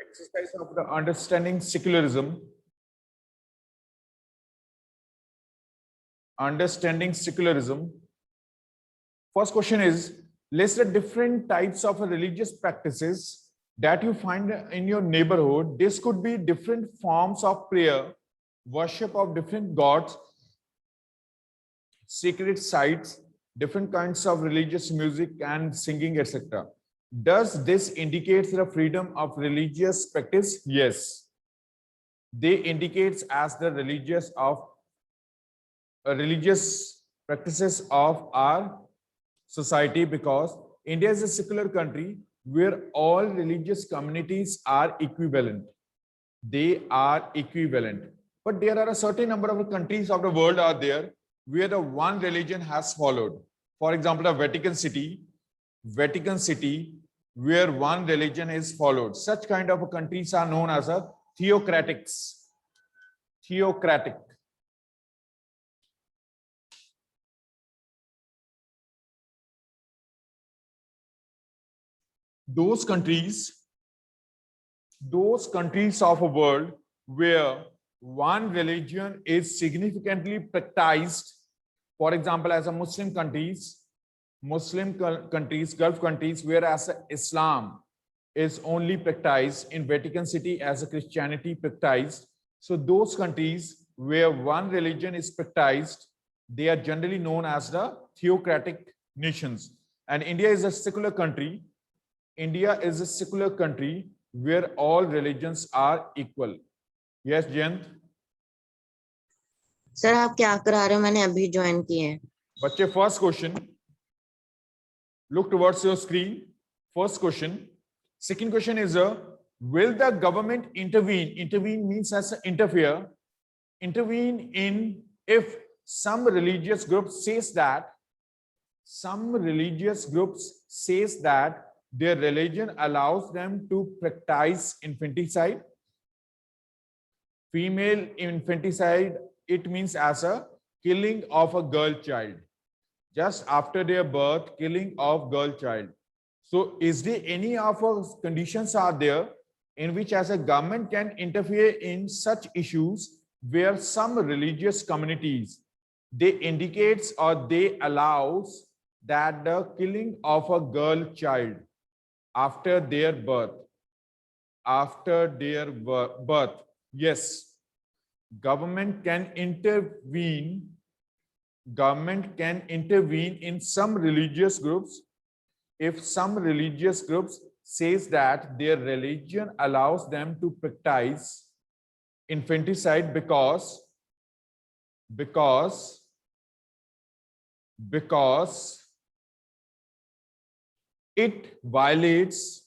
exercise of the understanding secularism. Understanding secularism. First question is, list the different types of religious practices that you find in your neighborhood. This could be different forms of prayer, worship of different gods, sacred sites, different kinds of religious music and singing, etc. Does this indicate the freedom of religious practice? Yes. They indicates as the religious practices of our society, because India is a secular country where all religious communities are equivalent. They are equivalent. But there are a certain number of countries of the world are there where the one religion has followed. For example, the Vatican City, where one religion is followed. Such kind of countries are known as a theocratics. Theocratic. Those countries of a world where one religion is significantly practiced, for example, as a Muslim countries, Gulf countries, whereas Islam is only practiced in Vatican City as a Christianity practiced. So those countries where one religion is practiced, they are generally known as the theocratic nations. And India is a secular country. India is a secular country where all religions are equal. Yes, Jayant? Sir आप क्या करा रहे हो? मैंने अभी join किए हैं. बच्चे, first question. Look towards your screen. First question. Second question is, will the government intervene? Intervene means as interfere. Intervene in if some religious group says that their religion allows them to practice infanticide. Female infanticide, it means as a killing of a girl child. Just after their birth, killing of girl child. So is there any of those conditions are there in which as a government can interfere in such issues where some religious communities, they indicates or they allows that the killing of a girl child after their birth, yes, government can intervene in some religious groups if some religious groups says that their religion allows them to practice infanticide because it violates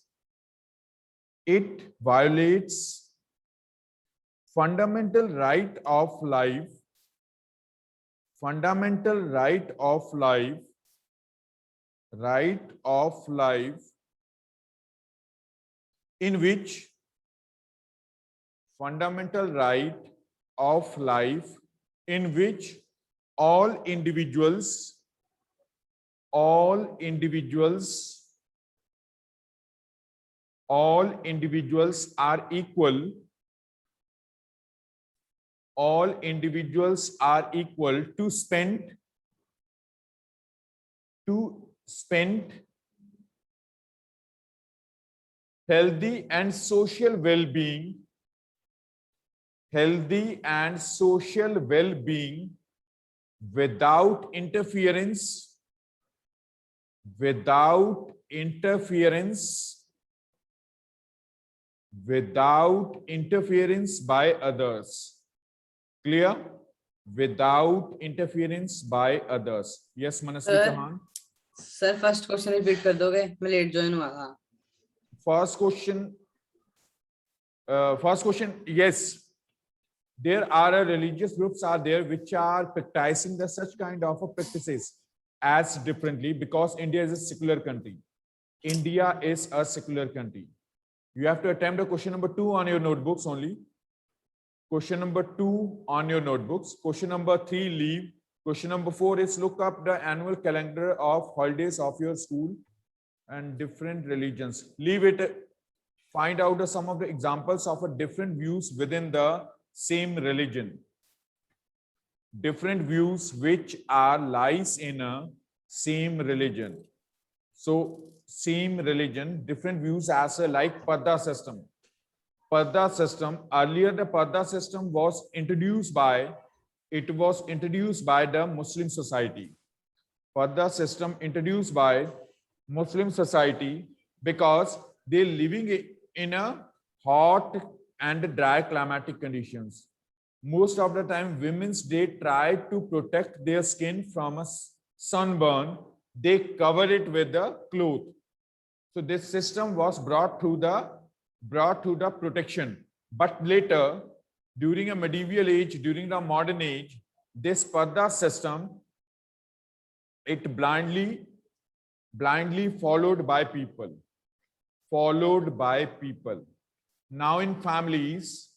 fundamental right of life, in which fundamental right of life in which all individuals are equal. All individuals are equal to spend healthy and social well-being without interference by others. Clear? Without interference by others. Yes, Manasvi Chauhan. Sir first question repeat कर दोगे? मैं late join हुआ था. First question, yes. There are religious groups are there which are practicing the such kind of practices as differently because India is a secular country. India is a secular country. You have to attempt the question number 2 on your notebooks only. Question number 2 on your notebooks. Question number 3, leave. Question number 4 is look up the annual calendar of holidays of your school and different religions. Leave it. Find out some of the examples of a different views within the same religion. Different views which are lies in a same religion. So same religion, different views as a like Parda system. Parda system, earlier the Parda system was introduced by the Muslim society. Parda system introduced by Muslim society because they're living in a hot and dry climatic conditions. Most of the time, they try to protect their skin from a sunburn. They cover it with the cloth. So this system was brought to the protection. But later, during a medieval age, during the modern age, this Parda system, it blindly followed by people. Now in families,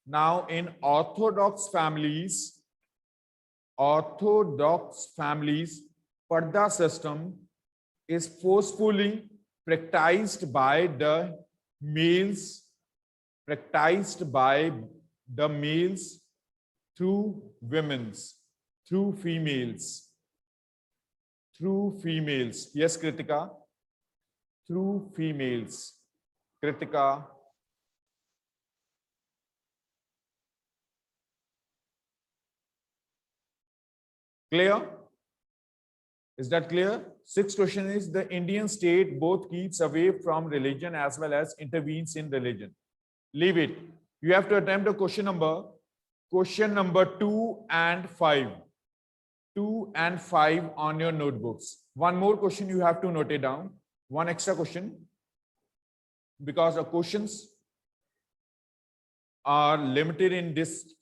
now in Orthodox families, Parda system is forcefully practiced by the males, through females. Yes, Kritika. Through females. Kritika. Clear? Is that clear? Sixth question is, the Indian state both keeps away from religion as well as intervenes in religion. Leave it. You have to attempt a question number 2 and 5. 2 and 5 on your notebooks. One more question you have to note it down. One extra question, because the questions are limited in this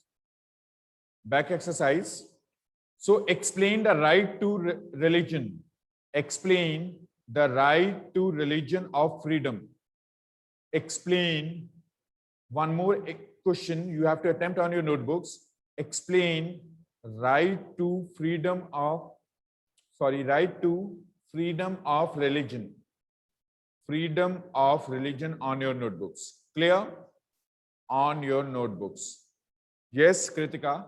back exercise. So explain the right to religion. Explain the right to religion of freedom. Explain. One more question you have to attempt on your notebooks. Explain right to freedom of religion. Freedom of religion on your notebooks. Clear? On your notebooks. Yes, Kritika.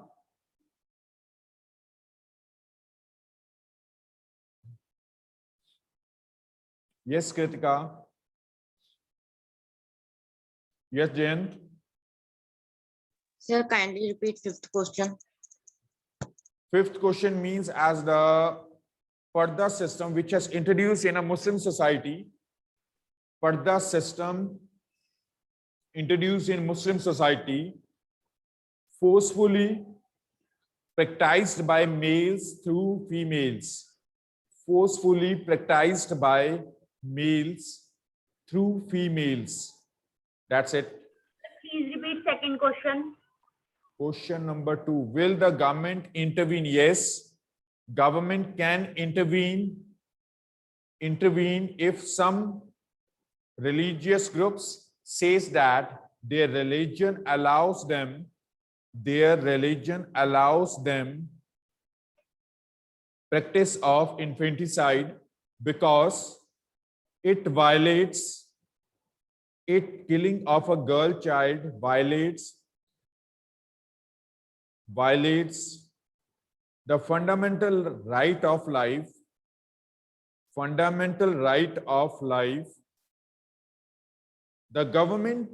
Yes, Kritika. Yes, Jayant. Sir, kindly repeat fifth question. Fifth question means, as the Parda system which has introduced in a Muslim society, Parda system introduced in Muslim society, forcefully practiced by males through females. Forcefully practiced by males through females. That's it. Please repeat second question. Question number 2. Will the government intervene? Yes. Government can intervene if some religious groups says that their religion allows them practice of infanticide, because killing of a girl child violates the fundamental right of life. The government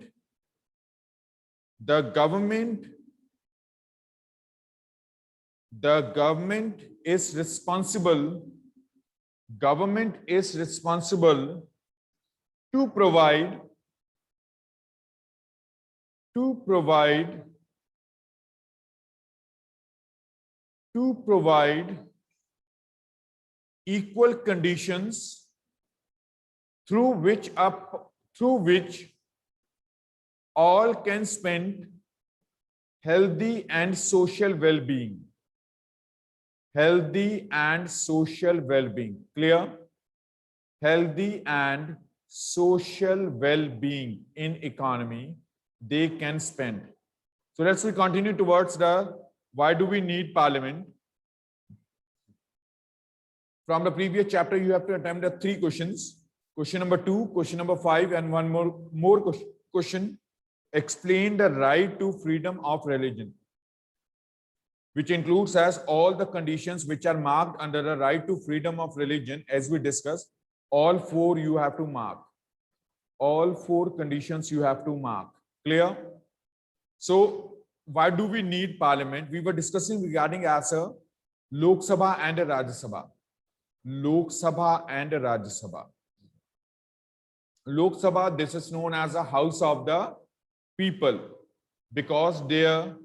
is responsible to provide equal conditions through which all can spend healthy and social well-being. Clear? Healthy and social well-being in economy they can spend. So let's continue towards the why do we need parliament. From the previous chapter, you have to attempt the 3 questions. Question number 2, question number 5, and one more question. Explain the right to freedom of religion, which includes as all the conditions which are marked under the right to freedom of religion. As we discussed, all 4 you have to mark. All 4 conditions you have to mark. Clear? So why do we need parliament? We were discussing regarding as a Lok Sabha and a Rajya Sabha. Lok Sabha and a Rajya Sabha. Lok Sabha, this is known as a house of the people, because the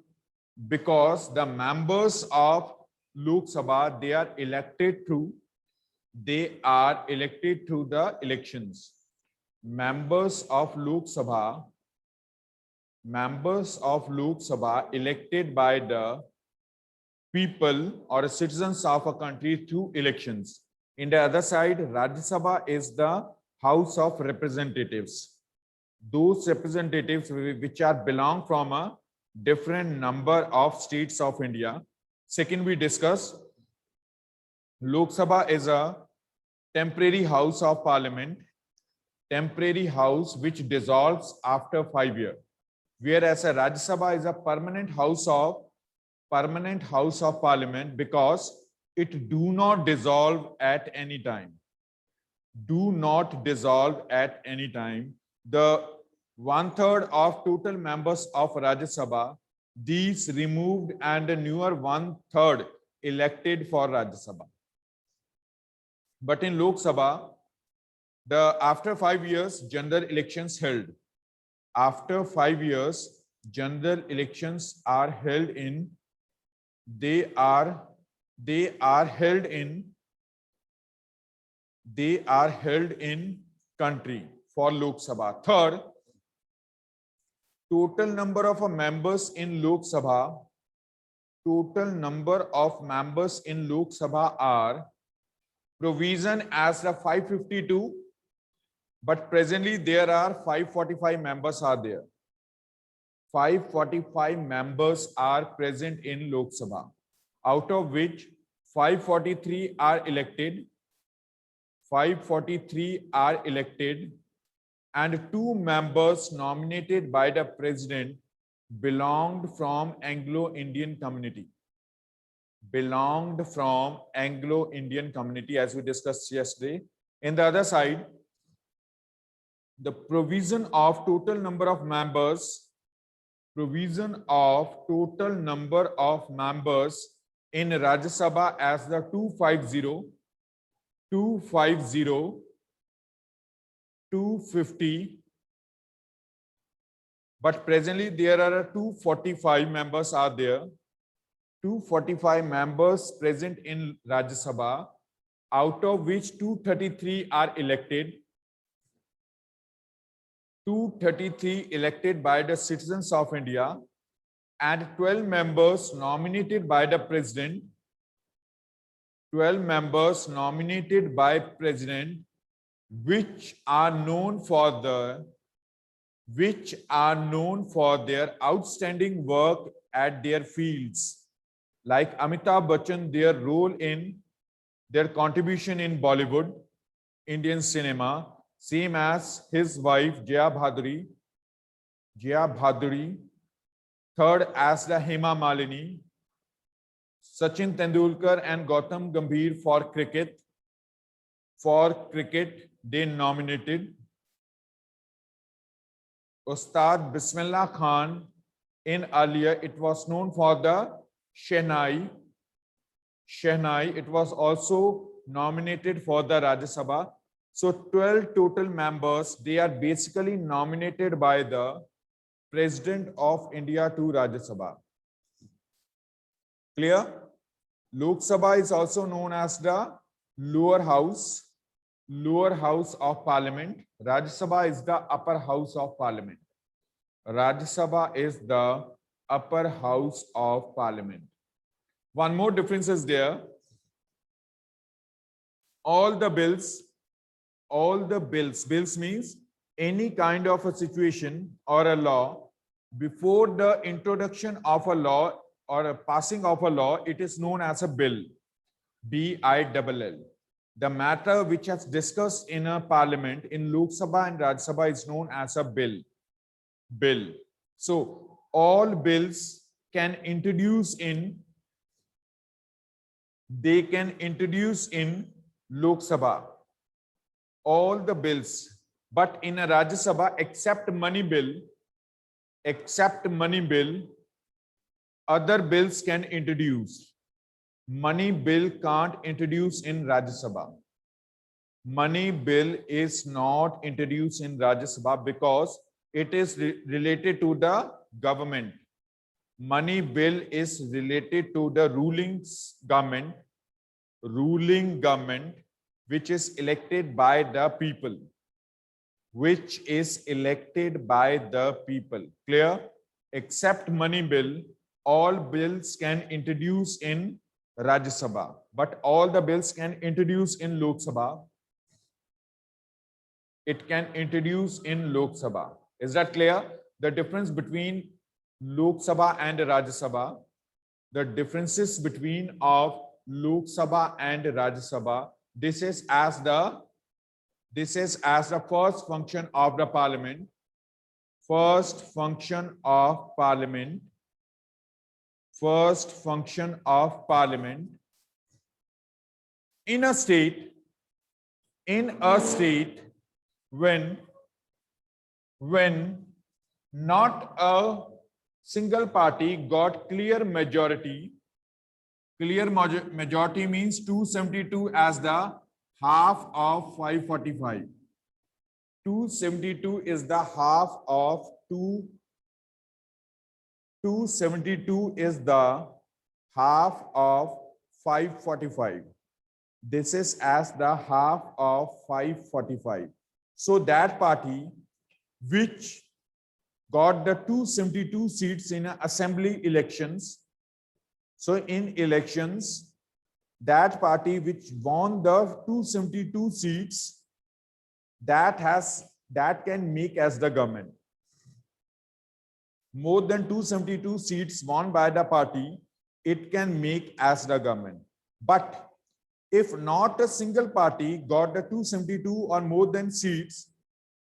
members of Lok Sabha, they are elected through the elections. Members of Lok Sabha elected by the people or citizens of a country through elections. In the other side, Rajya Sabha is the House of Representatives. Those representatives which are belong from a different number of states of India. Second, we discuss Lok Sabha is a temporary house of parliament, temporary house which dissolves after 5 years, whereas a Rajya Sabha is a permanent house of parliament, because it do not dissolve at any time. Do not dissolve at any time. The 1/3 of total members of Rajya Sabha, these removed, and a newer 1/3 elected for Rajya Sabha. But in Lok Sabha, after 5 years, general elections held. After 5 years, general elections are held in. They are held in country for Lok Sabha. Third, total number of members in Lok Sabha. Total number of members in Lok Sabha are provision as the 552, but presently there are 545 members are there. 545 members are present in Lok Sabha, out of which 543 are elected. 543 are elected, and 2 members nominated by the president belonged from Anglo-Indian community. Belonged from Anglo-Indian community, as we discussed yesterday. In the other side, the provision of total number of members in Rajya Sabha as the 250, 250, but presently there are 245 members are there. 245 members present in Rajya Sabha, out of which 233 are elected. 233 elected by the citizens of India, and 12 members nominated by the president. 12 members nominated by president, which are known for their outstanding work at their fields. Like Amitabh Bachchan, their contribution in Bollywood, Indian cinema, same as his wife Jaya Bhaduri. Third, as the Hema Malini, Sachin Tendulkar and Gautam Gambhir for cricket. For cricket, they nominated. Ustad Bismillah Khan, in earlier it was known for the Shehnai. It was also nominated for the Rajya Sabha. So 12 total members, they are basically nominated by the President of India to Rajya Sabha. Clear? Lok Sabha is also known as the lower house of parliament. Rajya Sabha is the upper house of parliament. Rajya Sabha is the upper house of parliament. One more difference is there. All the bills means any kind of a situation or a law, before the introduction of a law or a passing of a law, it is known as a bill. BILL. The matter which has discussed in a parliament in Lok Sabha and Rajya Sabha is known as a bill. So all bills can introduce in Lok Sabha. All the bills, but in a Rajya Sabha, except money bill, other bills can introduce. Money bill can't introduce in Rajya Sabha. Money bill is not introduced in Rajya Sabha because it is related to the government. Money bill is related to the ruling government, which is elected by the people. Clear? Except money bill, all bills can introduce in Rajya Sabha, but all the bills can introduce in Lok Sabha. It can introduce in Lok Sabha. Is that clear? The difference between Lok Sabha and Rajya Sabha, the differences between of Lok Sabha and Rajya Sabha. This is as the first function of the parliament. First function of parliament. In a state, when not a single party got clear majority. Clear majority means 272 as the half of 545. 272 is the half of 272 is the half of 545. This is as the half of 545. So that party which got the 272 seats in assembly elections. So in elections, that party which won the 272 seats, that can make as the government. More than 272 seats won by the party, it can make as the government. But if not a single party got the 272 or more than seats,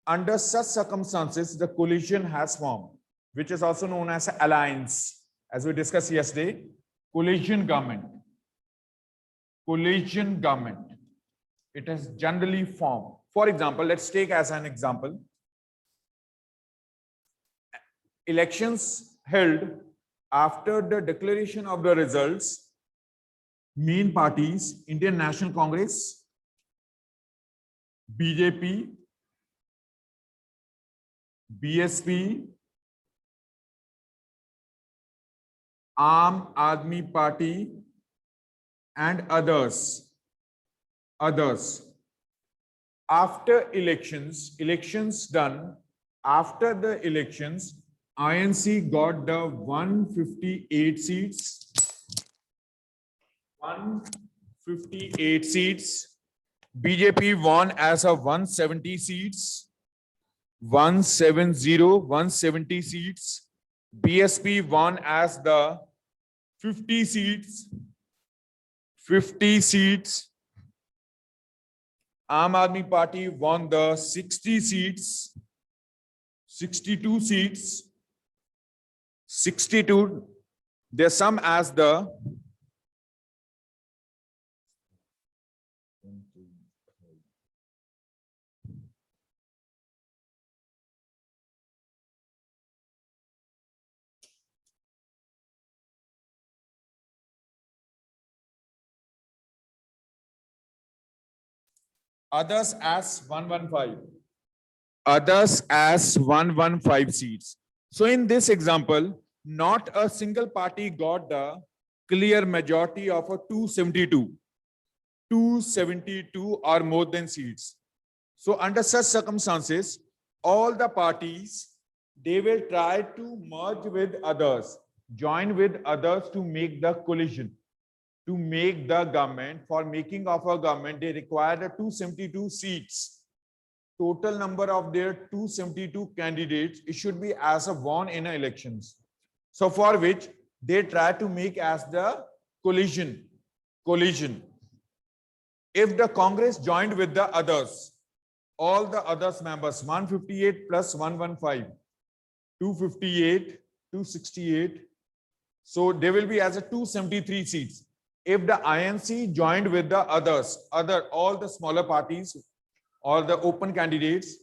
under such circumstances, the coalition has formed, which is also known as alliance, as we discussed yesterday. Coalition government. It has generally formed. For example, let's take as an example, elections held after the declaration of the results. Main parties, Indian National Congress, BJP, BSP, Aam Aadmi Party, and others. After elections done, after the elections, INC got the 158 seats. 158 seats. BJP won as a 170 seats. 170 seats. BSP won as the 50 seats. 50 seats. Aam Aadmi Party won the 60 seats. 62 seats. 62. There's some as the others as 115. Others as 115 seats. So in this example, not a single party got the clear majority of a 272. 272 or more than seats. So under such circumstances, all the parties, they will try to merge with others, join with others to make the coalition, to make the government. For making of a government, they require the 272 seats. Total number of their 272 candidates, it should be as a won in elections. So for which they try to make as the coalition. if the Congress joined with the others, all the others members, 158 plus 115, 258, 268. So there will be as a 273 seats. If the INC joined with the others, all the smaller parties, all the open candidates,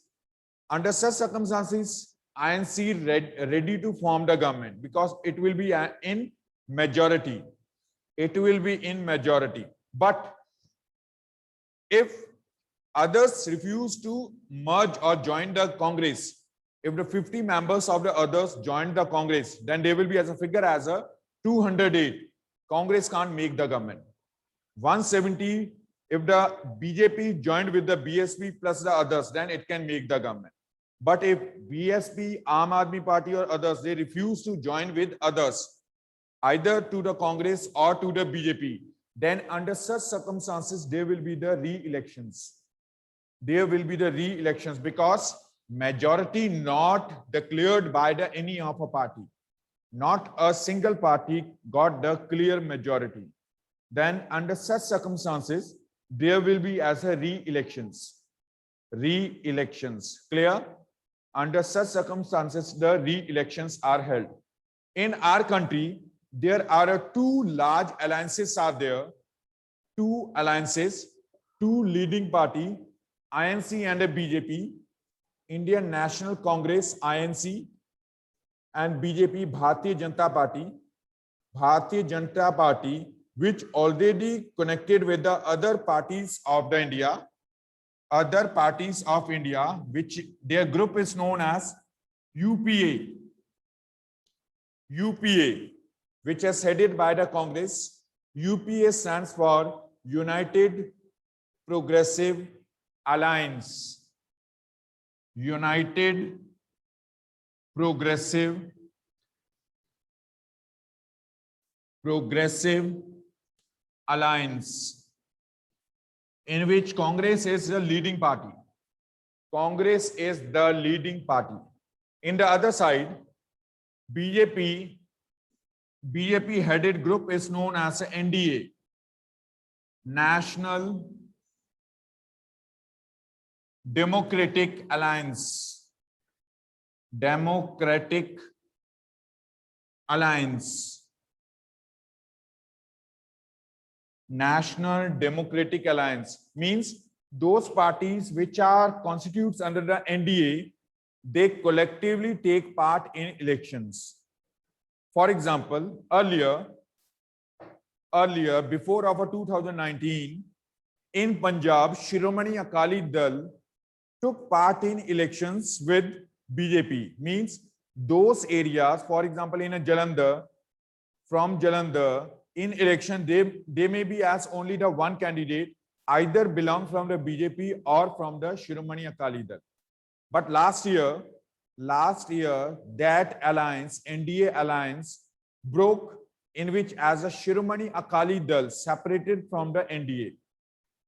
under such circumstances, INC ready to form the government because it will be in majority. It will be in majority. But if others refuse to merge or join the Congress, if the 50 members of the others join the Congress, then they will be as a figure as a 208. Congress can't make the government. 170, if the BJP joined with the BSP plus the others, then it can make the government. But if BSP, Aam Aadmi Party or others, they refuse to join with others, either to the Congress or to the BJP, then under such circumstances, there will be the re-elections. There will be the re-elections because majority not declared by the any of a party. Not a single party got the clear majority. Then under such circumstances, there will be as a re-elections. Re-elections. Clear? Under such circumstances, the re-elections are held. In our country, there are two large alliances are there. Two alliances, two leading party, INC and a BJP, Indian National Congress, INC, and BJP, Bharatiya Janata Party. Bharatiya Janata Party, which already connected with the other parties of the India, which their group is known as UPA. UPA, which is headed by the Congress. UPA stands for United Progressive Alliance. United Progressive Alliance, in which Congress is the leading party. Congress is the leading party. In the other side, BJP headed group is known as NDA, National Democratic Alliance. Democratic Alliance. National Democratic Alliance means those parties which are constitutes under the NDA, they collectively take part in elections. For example, earlier before of 2019, in Punjab, Shiromani Akali Dal took part in elections with BJP. Means those areas, for example, in a Jalandhar, from Jalandhar, in election, they may be as only the one candidate, either belong from the BJP or from the Shiromani Akali Dal. But last year, that alliance, NDA alliance, broke, in which as a Shiromani Akali Dal separated from the NDA.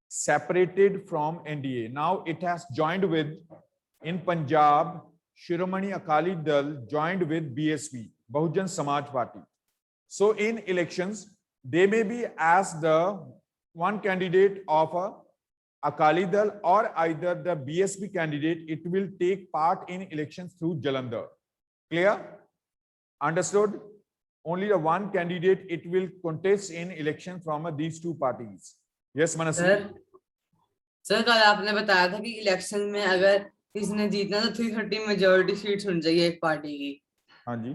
Separated from NDA. Now it has joined with, in Punjab, Shiromani Akali Dal joined with BSP, Bahujan Samaj Party. So in elections, they may be as the one candidate of a Akali Dal or either the BSP candidate, it will take part in elections through Jalandhar. Clear? Understood? Only the one candidate it will contest in election from these two parties. Yes, Manasi. Sir कल आपने बताया था कि election में अगर इसने जीतना तो 330 मेजॉरिटी सीट्स होनी चाहिए एक पार्टी की. हाँ जी.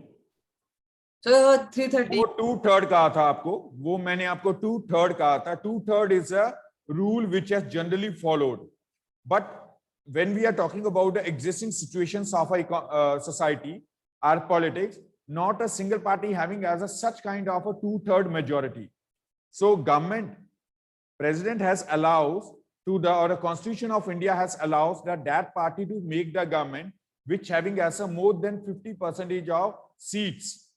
तो 330 वो 2/3 कहा था आपको, वो मैंने आपको 2/3 कहा था. 2/3 is a rule which has generally followed. But when we are talking about the existing situations of a society, our politics, not a single party having as a such kind of a 2/3 majority. So government, president has allows to the, or the Constitution of India has allows that party to make the government which having as a more than 50% of seats,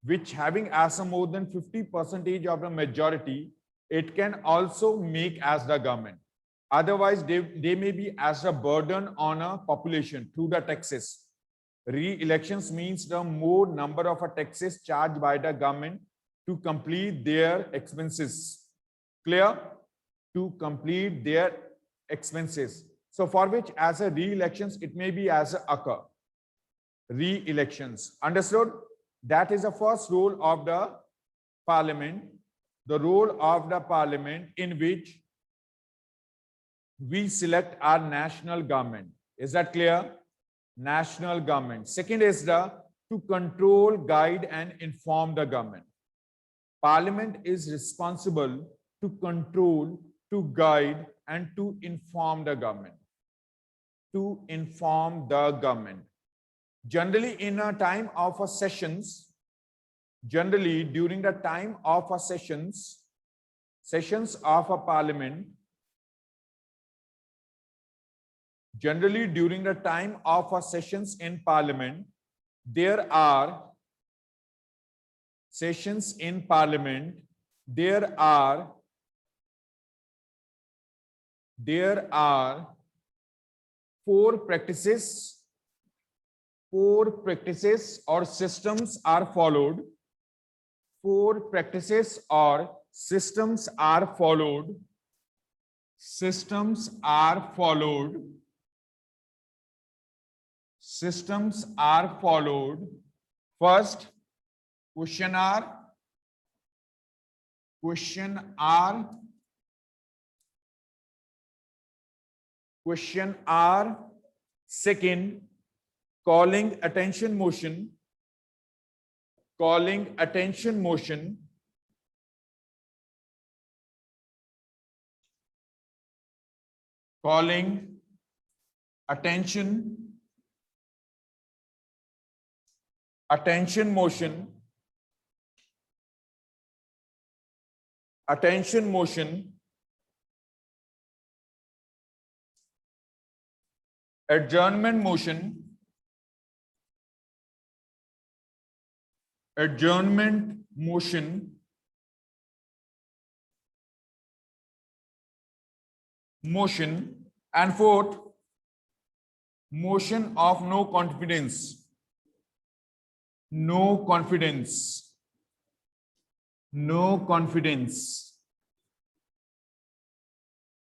which having as a more than 50% of the majority, it can also make as the government. Otherwise, they may be as a burden on a population through the taxes. Re-elections means the more number of taxes charged by the government to complete their expenses. Clear? to complete their expenses. So for which as a re-elections, it may be as a occur. Re-elections. Understood? That is the first role of the parliament. The role of the parliament in which we select our national government. Is that clear? National government. Second is the to control, guide, and inform the government. Parliament is responsible to control, to guide, and to inform the government. To inform the government. Generally, in a time of a sessions, generally during the time of a sessions of a parliament, generally during the time of a sessions in parliament, there are sessions in parliament, there are four practices or systems are followed. Four practices or systems are followed. Systems are followed. Systems are followed. First, question R. Second, calling attention motion. Calling attention motion. Calling attention motion. Attention motion. Adjournment motion. Adjournment motion. Motion. And fourth, motion of no confidence. No confidence. No confidence.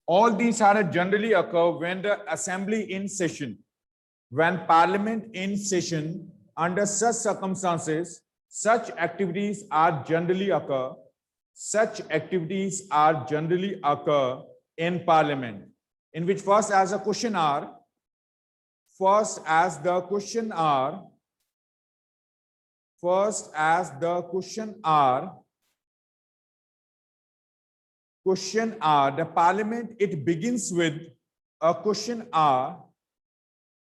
All these are generally occur when the assembly in session, when parliament in session. Under such circumstances, such activities are generally occur. Such activities are generally occur in parliament, in which first as a question R, first as the question R, the parliament, it begins with a question R.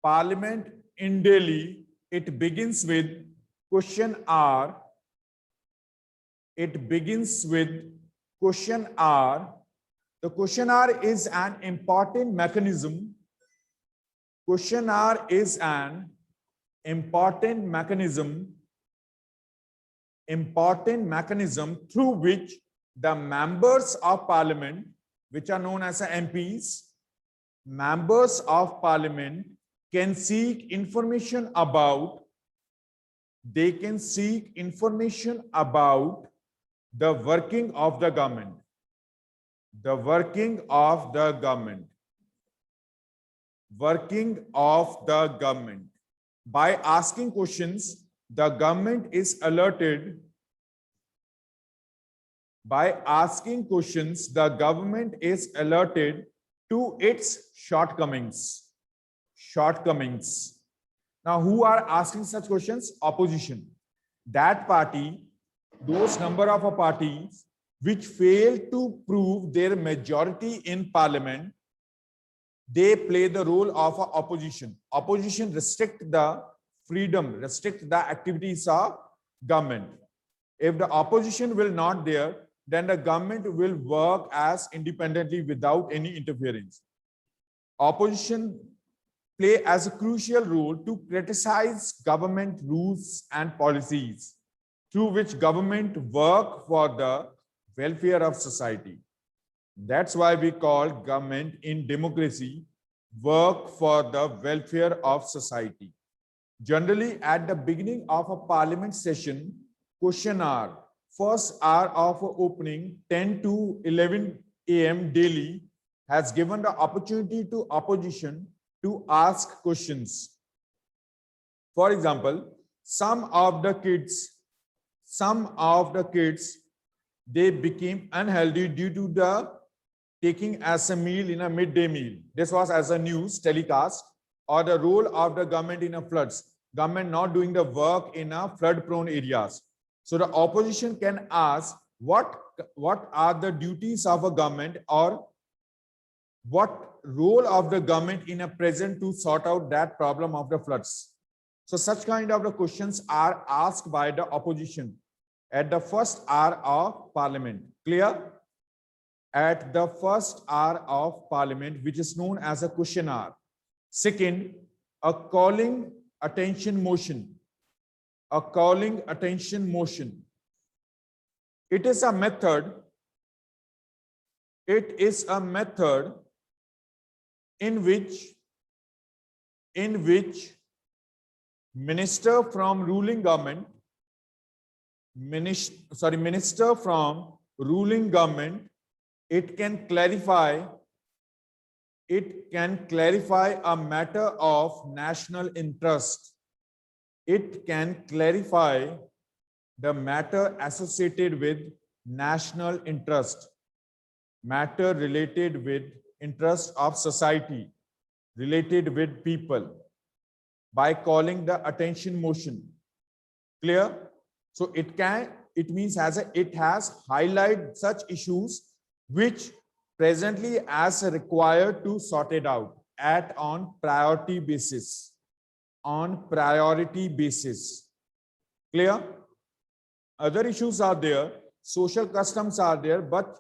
Parliament in Delhi, it begins with question R. It begins with question R. The question R is an important mechanism. Question R is an important mechanism through which the members of parliament, which are known as MPs, members of parliament can seek information about, the working of the government. The working of the government. Working of the government. By asking questions, the government is alerted. By asking questions, the government is alerted to its shortcomings. Now, who are asking such questions? Opposition. That party, those number of parties which fail to prove their majority in parliament, they play the role of opposition. Opposition restrict the freedom, restrict the activities of government. If the opposition will not there, then the government will work as independently without any interference. Opposition play as a crucial role to criticize government rules and policies through which government work for the welfare of society. That's why we call government in democracy work for the welfare of society. Generally, at the beginning of a parliament session, question R, first hour of opening 10 to 11 a.m. daily has given the opportunity to opposition to ask questions. For example, some of the kids, they became unhealthy due to the taking as a meal in a midday meal. This was as a news telecast, or the role of the government in a floods. Government not doing the work in a flood prone areas. So the opposition can ask what are the duties of a government, or what role of the government in a present to sort out that problem of the floods. So such kind of the questions are asked by the opposition at the first hour of parliament. Clear? At the first hour of parliament, which is known as a question hour. Second, a calling attention motion. A calling attention motion. It is a method. It is a method in which minister from ruling government, minister from ruling government, it can clarify a matter of national interest. It can clarify the matter associated with national interest, matter related with interest of society, related with people, by calling the attention motion. Clear? So it means it has highlighted such issues which presently as required to sort it out on priority basis. On priority basis. Clear? Other issues are there, social customs are there, but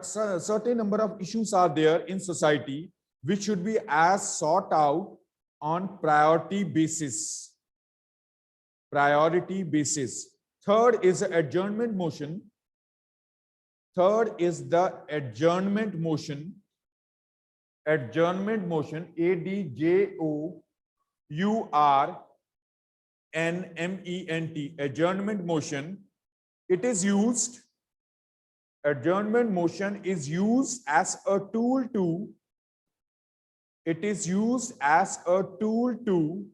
certain number of issues are there in society which should be as sought out on priority basis. Priority basis. Third is the adjournment motion. Third is the adjournment motion. Adjournment motion, ADJOURNMENT. Adjournment motion. It is used. Adjournment motion is used as a tool to. It is used as a tool to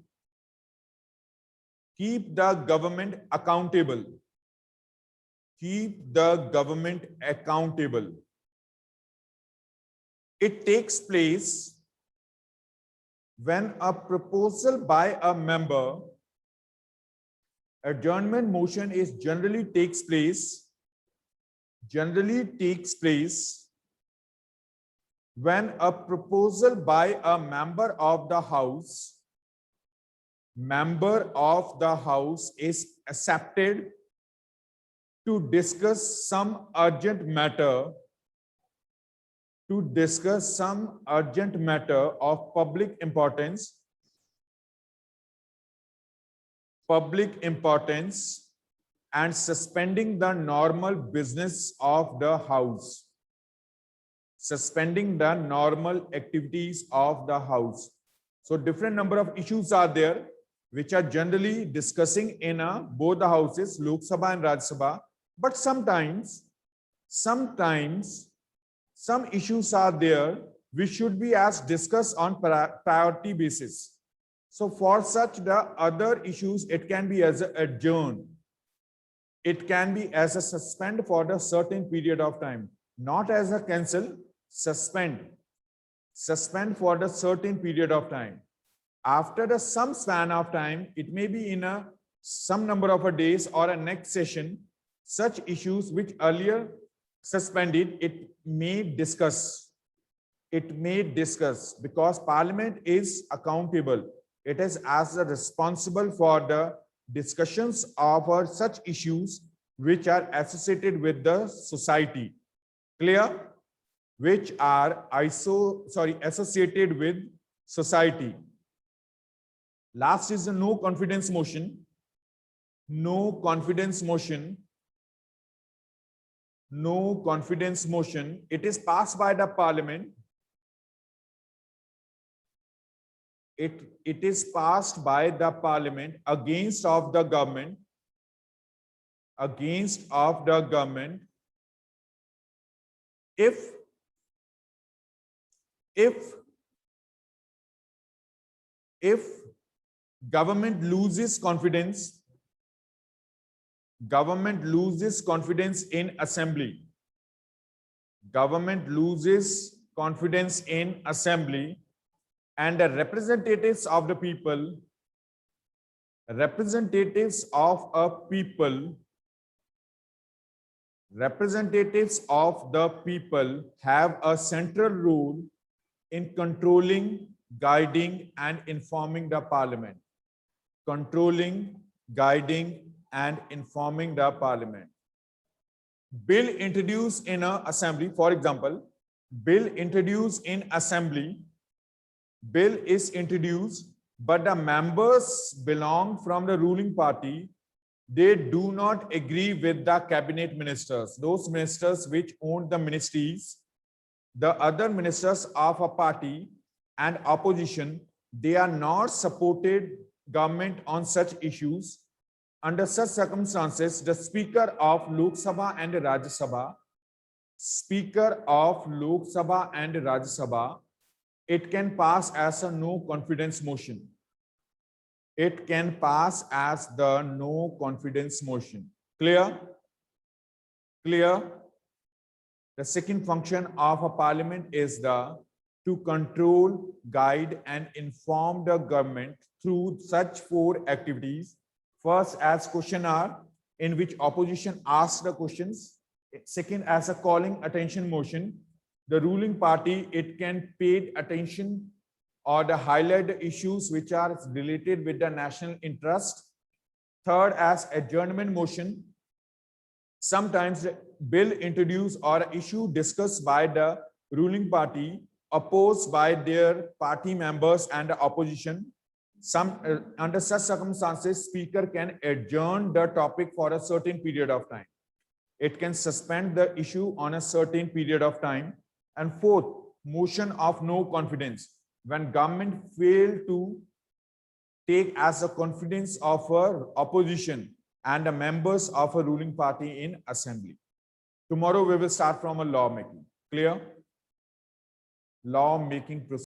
keep the government accountable. Keep the government accountable. It takes place when a proposal by a member. Adjournment motion is generally takes place when a proposal by a member of the house is accepted to discuss some urgent matter of public importance and suspending the normal business of the house. Suspending the normal activities of the house. So different number of issues are there which are generally discussing in both the houses, Lok Sabha and Rajya Sabha. But sometimes some issues are there which should be as discussed on priority basis. So for such the other issues, it can be as a adjourn. It can be as a suspend for the certain period of time, not as a cancel, suspend for the certain period of time. After the some span of time, it may be in some number of days or a next session, such issues which earlier suspended, it may discuss because Parliament is accountable. It is as responsible for the discussions of such issues which are associated with the society. Clear? Which are associated with society. Last is the no confidence motion. No confidence motion. No confidence motion. It is passed by the Parliament. It is passed by the Parliament against of the government. Against of the government. If if government loses confidence in assembly, government loses confidence in assembly, and the representatives of the people, representatives of the people have a central role in controlling, guiding, and informing the parliament. Controlling, guiding, and informing the parliament. Bill introduced in an assembly, for example, bill introduced in assembly, bill is introduced, but the members belong from the ruling party. They do not agree with the cabinet ministers, those ministers which own the ministries, the other ministers of a party and opposition. They are not supported government on such issues. Under such circumstances, the Speaker of Lok Sabha and Rajya Sabha, Speaker of Lok Sabha and Rajya Sabha, it can pass as a no confidence motion. It can pass as the no confidence motion. Clear? Clear? The second function of a parliament is to control, guide, and inform the government through such 4 activities. First, as question hour, in which opposition asks the questions. Second, as a calling attention motion. The ruling party, it can pay attention or the highlight the issues which are related with the national interest. Third, as adjournment motion. Sometimes the bill introduced or issue discussed by the ruling party, opposed by their party members and the opposition. Under such circumstances, Speaker can adjourn the topic for a certain period of time. It can suspend the issue on a certain period of time. And fourth, motion of no confidence. When government fail to take as a confidence of her opposition and the members of a ruling party in assembly. Tomorrow we will start from a law making. Clear? Law making procedure.